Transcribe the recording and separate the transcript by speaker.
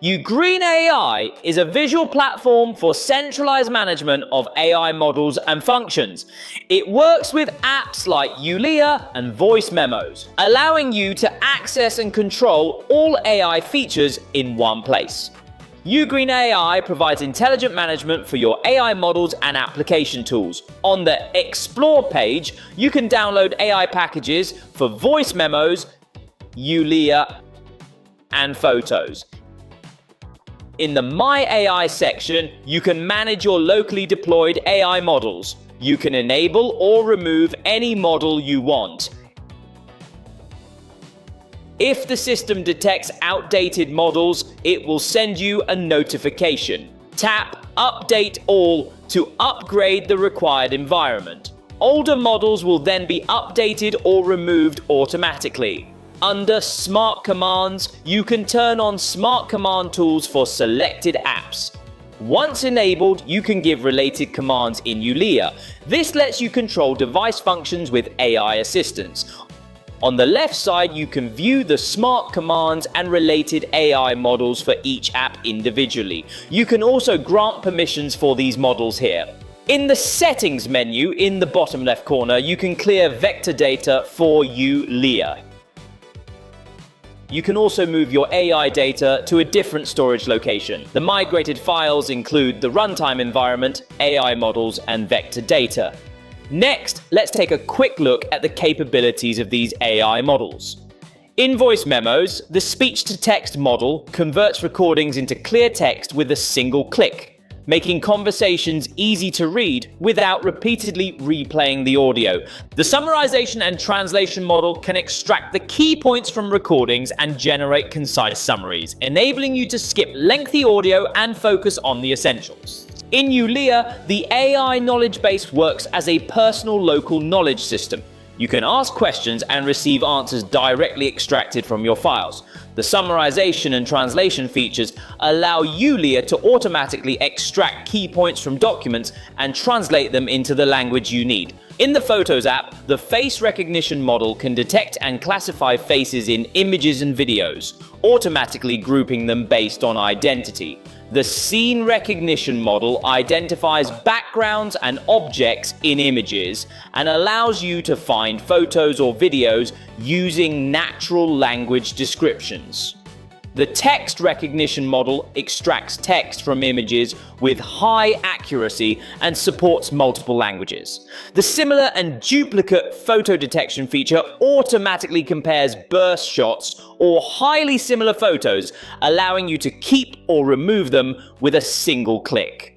Speaker 1: UGREEN AI is a visual platform for centralized management of AI models and functions. It works with apps like ULEA and voice memos, allowing you to access and control all AI features in one place. UGREEN AI provides intelligent management for your AI models and application tools. On the Explore page, you can download AI packages for voice memos, ULEA, and photos. In the My AI section, you can manage your locally deployed AI models. You can enable or remove any model you want. If the system detects outdated models, it will send you a notification. Tap Update All to upgrade the required environment. Older models will then be updated or removed automatically. Under Smart Commands, you can turn on Smart Command tools for selected apps. Once enabled, you can give related commands in ULEA. This lets you control device functions with AI assistance. On the left side, you can view the smart commands and related AI models for each app individually. You can also grant permissions for these models here. In the Settings menu in the bottom left corner, you can clear vector data for ULEA. You can also move your AI data to a different storage location. The migrated files include the runtime environment, AI models, and vector data. Next, let's take a quick look at the capabilities of these AI models. In voice memos, the speech-to-text model converts recordings into clear text with a single click, making conversations easy to read without repeatedly replaying the audio. The summarization and translation model can extract the key points from recordings and generate concise summaries, enabling you to skip lengthy audio and focus on the essentials. In ULEA, the AI knowledge base works as a personal local knowledge system. You can ask questions and receive answers directly extracted from your files. The summarization and translation features allow ULEA to automatically extract key points from documents and translate them into the language you need. In the Photos app, the face recognition model can detect and classify faces in images and videos, automatically grouping them based on identity. The scene recognition model identifies backgrounds and objects in images and allows you to find photos or videos using natural language descriptions. The text recognition model extracts text from images with high accuracy and supports multiple languages. The similar and duplicate photo detection feature automatically compares burst shots or highly similar photos, allowing you to keep or remove them with a single click.